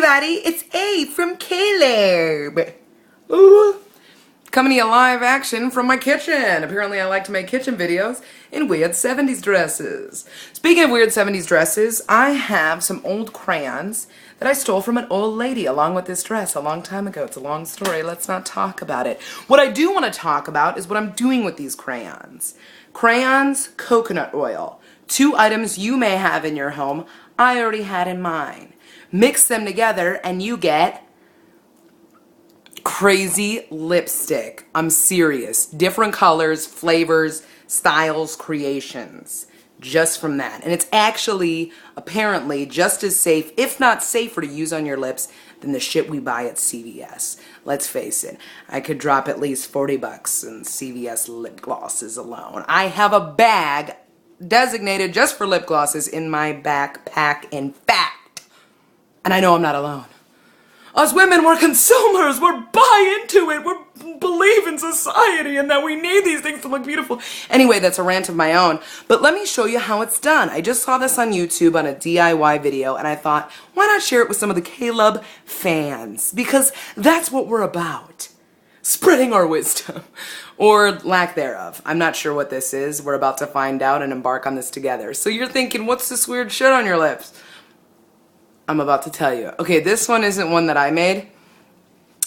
everybody, it's A from Caleb. Ooh. Coming to you live action from my kitchen. Apparently I like to make kitchen videos in weird 70s dresses. Speaking of weird 70s dresses, I have some old crayons that I stole from an old lady along with this dress a long time ago. It's a long story, let's not talk about it. What I do want to talk about is what I'm doing with these crayons. Crayons, coconut oil. Two items you may have in your home, I already had in mine. Mix them together and you get crazy lipstick. I'm serious. Different colors, flavors, styles, creations. Just from that. And it's actually, apparently, just as safe, if not safer to use on your lips than the shit we buy at CVS. Let's face it. I could drop at least 40 bucks in CVS lip glosses alone. I have a bag designated just for lip glosses in my backpack, in fact. And I know I'm not alone. Us women, we're consumers, we're buy into it, we believe in society and that we need these things to look beautiful. Anyway, that's a rant of my own, but let me show you how it's done. I just saw this on YouTube on a DIY video and I thought, why not share it with some of the Caleb fans? Because that's what we're about. Spreading our wisdom. Or lack thereof. I'm not sure what this is. We're about to find out and embark on this together. So you're thinking, what's this weird shit on your lips? I'm about to tell you. Okay, this one isn't one that I made.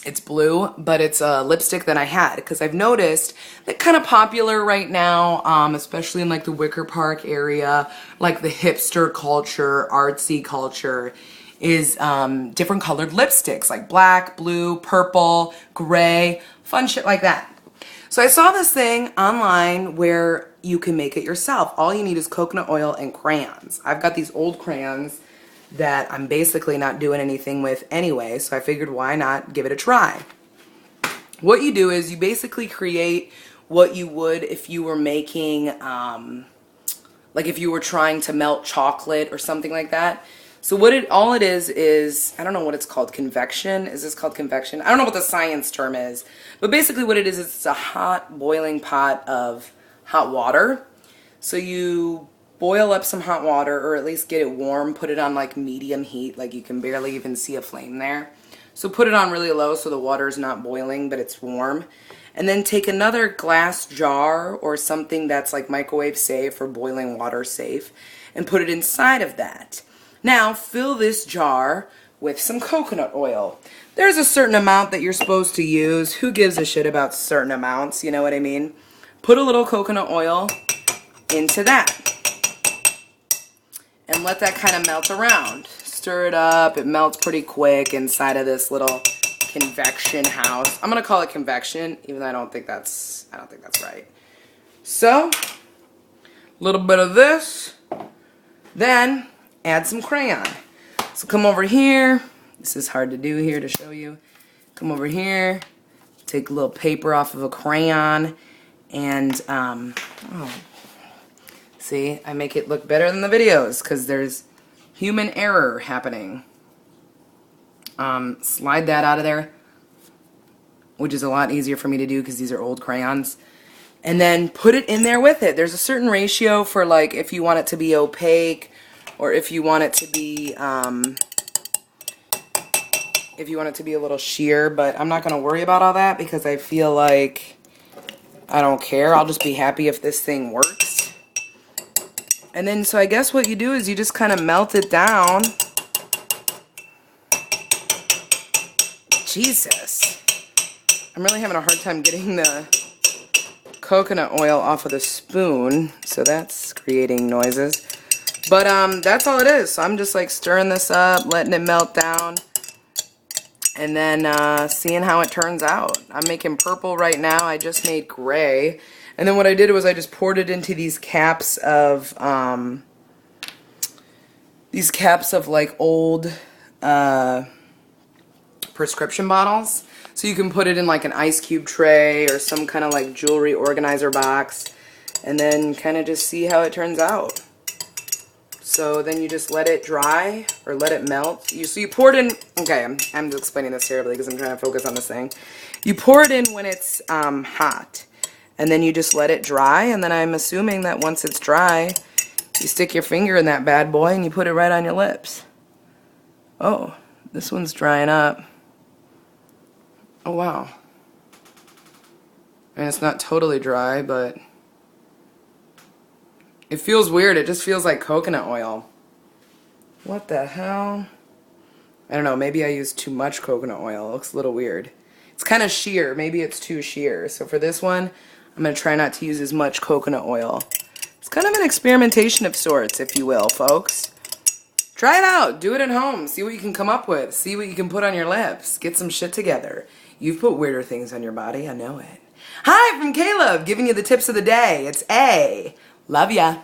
It's blue, but it's a lipstick that I had because I've noticed that kind of popular right now, especially in like the Wicker Park area, like the hipster culture, artsy culture, is different colored lipsticks like black, blue, purple, gray, fun shit like that. So I saw this thing online where you can make it yourself. All you need is coconut oil and crayons. I've got these old crayons that I'm basically not doing anything with anyway, so I figured why not give it a try. What you do is you basically create what you would if you were making, like if you were trying to melt chocolate or something like that. So all it is, I don't know what it's called, convection? Is this called convection? I don't know what the science term is, but basically what it is it's a hot boiling pot of hot water. So you boil up some hot water, or at least get it warm, put it on like medium heat, like you can barely even see a flame there. So put it on really low so the water is not boiling, but it's warm. And then take another glass jar or something that's like microwave safe or boiling water safe and put it inside of that. Now fill this jar with some coconut oil. There's a certain amount that you're supposed to use. Who gives a shit about certain amounts, you know what I mean? Put a little coconut oil into that. And let that kind of melt around. Stir it up. It melts pretty quick inside of this little convection house. I'm gonna call it convection, even though I don't think that's right. So, a little bit of this. Then add some crayon. So come over here. This is hard to do here to show you. Come over here. Take a little paper off of a crayon, and see, I make it look better than the videos because there's human error happening. Slide that out of there, which is a lot easier for me to do because these are old crayons. And then put it in there with it. There's a certain ratio for like if you want it to be opaque or if you want it to be a little sheer, but I'm not going to worry about all that because I feel like I don't care. I'll just be happy if this thing works. And then, so I guess what you do is you just kind of melt it down. Jesus. I'm really having a hard time getting the coconut oil off of the spoon, so that's creating noises. But that's all it is. So I'm just like stirring this up, letting it melt down, and then seeing how it turns out. I'm making purple right now. I just made gray. And then what I did was I just poured it into these caps of like old prescription bottles. So you can put it in like an ice cube tray or some kind of like jewelry organizer box, and then kind of just see how it turns out. So then you just let it dry or let it melt. So you pour it in. Okay, I'm just explaining this terribly because I'm trying to focus on this thing. You pour it in when it's hot. And then you just let it dry, and then I'm assuming that once it's dry, you stick your finger in that bad boy and you put it right on your lips. Oh, This one's drying up. Oh, wow. I mean, it's not totally dry, but it feels weird. It just feels like coconut oil. What the hell? I don't know. Maybe I used too much coconut oil. It looks a little weird. It's kind of sheer. Maybe it's too sheer. So for this one, I'm going to try not to use as much coconut oil. It's kind of an experimentation of sorts, if you will, folks. Try it out. Do it at home. See what you can come up with. See what you can put on your lips. Get some shit together. You've put weirder things on your body. I know it. Hi, from Caleb, giving you the tips of the day. It's A. Love ya.